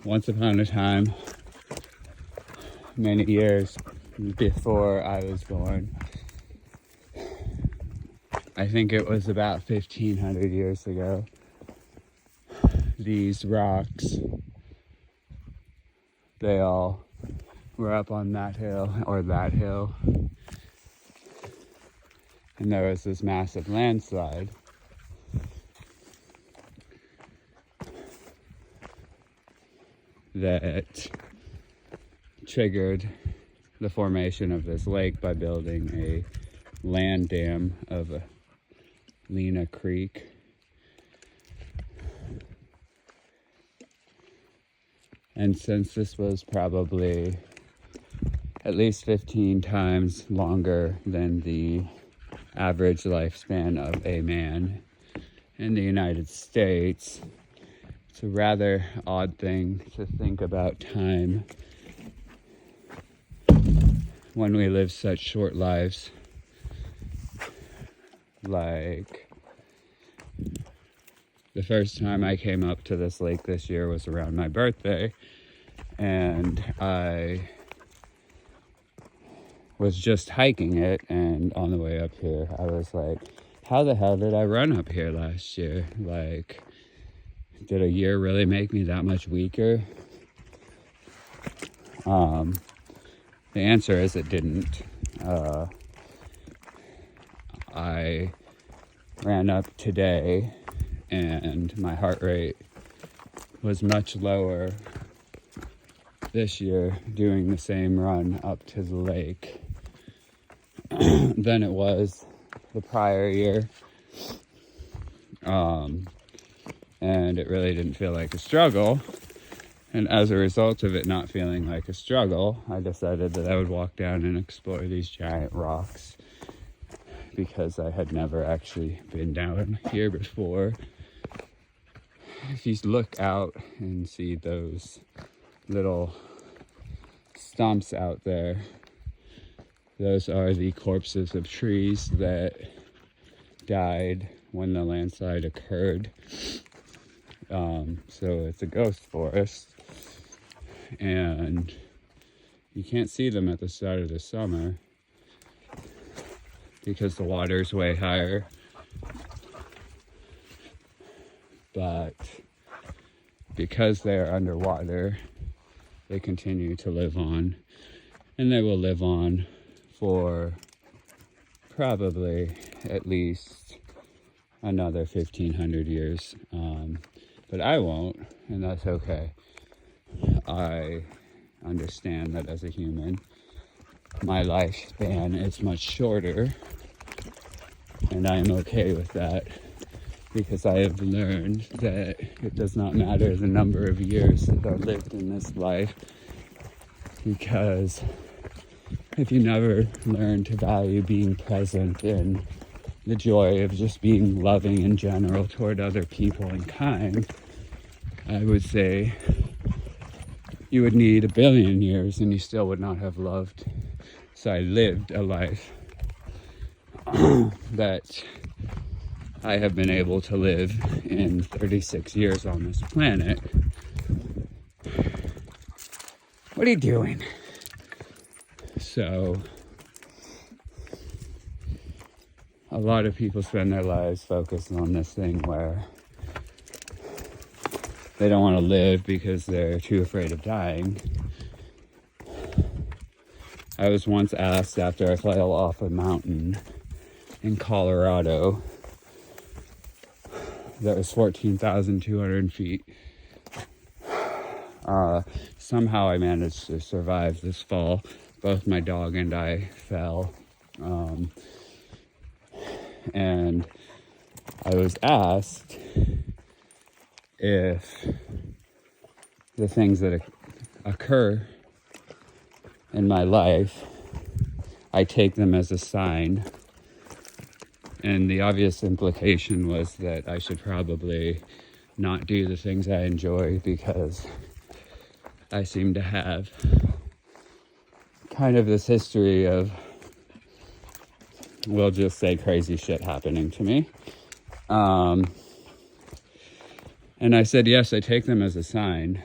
once upon a time, many years before I was born, I think it was about 1,500 years ago, these rocks, they all were up on that hill, and there was this massive landslide. That triggered the formation of this lake by building a land dam of Lena Creek. And since this was probably at least 15 times longer than the average lifespan of a man in the United States, it's a rather odd thing to think about time when we live such short lives. Like, the first time I came up to this lake this year was around my birthday, and I was just hiking it, and on the way up here, I was like, how the hell did I run up here last year? Like, did a year really make me that much weaker? The answer is it didn't. I ran up today and my heart rate was much lower this year doing the same run up to the lake than it was the prior year. And it really didn't feel like a struggle. And as a result of it not feeling like a struggle, I decided that I would walk down and explore these giant rocks, because I had never actually been down here before. If you look out and see those little stumps out there, those are the corpses of trees that died when the landslide occurred. So it's a ghost forest, and you can't see them at the start of the summer because the water's way higher. But because they're underwater, they continue to live on, and they will live on for probably at least another 1,500 years. But I won't, and that's okay. I understand that as a human, my lifespan is much shorter, and I am okay with that, because I have learned that it does not matter the number of years that are lived in this life, because if you never learn to value being present and the joy of just being loving in general toward other people and kind, I would say you would need 1 billion years and you still would not have loved. So I lived a life that I have been able to live in 36 years on this planet. What are you doing? So a lot of people spend their lives focused on this thing where they don't want to live because they're too afraid of dying. I was once asked, after I fell off a mountain in Colorado that was 14,200 feet. Somehow I managed to survive this fall. Both my dog and I fell. And I was asked if the things that occur in my life, I take them as a sign. And the obvious implication was that I should probably not do the things I enjoy, because I seem to have kind of this history of, we'll just say, crazy shit happening to me. And I said, yes, I take them as a sign,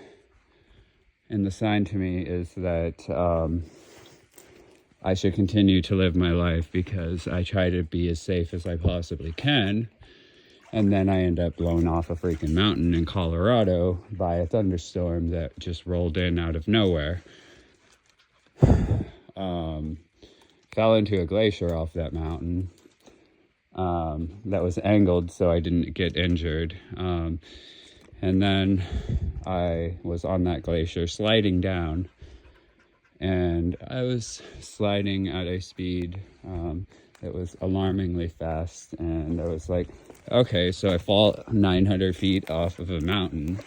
And the sign to me is that I should continue to live my life because I try to be as safe as I possibly can. And then I end up blown off a freaking mountain in Colorado by a thunderstorm that just rolled in out of nowhere. Fell into a glacier off that mountain that was angled so I didn't get injured. And then I was on that glacier sliding down, and I was sliding at a speed that was alarmingly fast, and I was like, okay, so I fall 900 feet off of a mountain,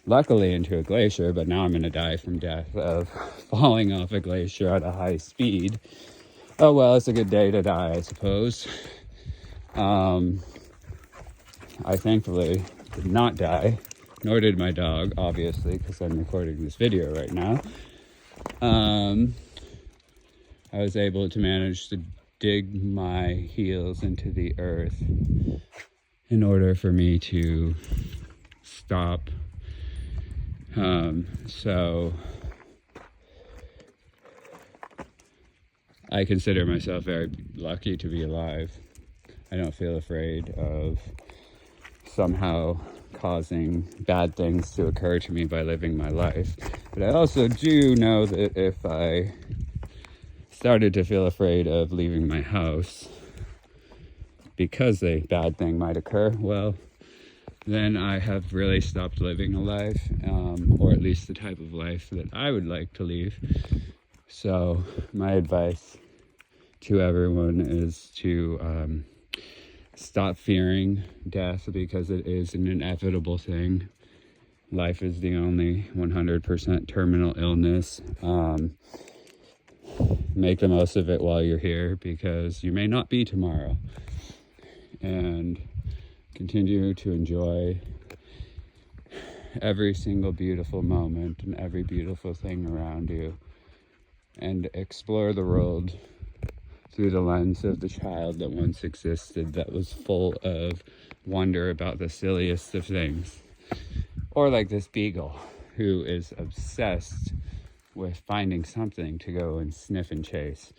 luckily into a glacier, but now I'm going to die from death of falling off a glacier at a high speed. Oh well, it's a good day to die, I suppose. I thankfully did not die, nor did my dog, obviously, because I'm recording this video right now. I was able to manage to dig my heels into the earth in order for me to stop. So I consider myself very lucky to be alive. I don't feel afraid of somehow causing bad things to occur to me by living my life. But I also do know that if I started to feel afraid of leaving my house because a bad thing might occur, well, then I have really stopped living a life, or at least the type of life that I would like to leave. So my advice to everyone is to stop fearing death, because it is an inevitable thing. Life is the only 100% terminal illness. Make the most of it while you're here, because you may not be tomorrow. And continue to enjoy every single beautiful moment and every beautiful thing around you, and explore the world through the lens of the child that once existed, that was full of wonder about the silliest of things. Or like this beagle who is obsessed with finding something to go and sniff and chase.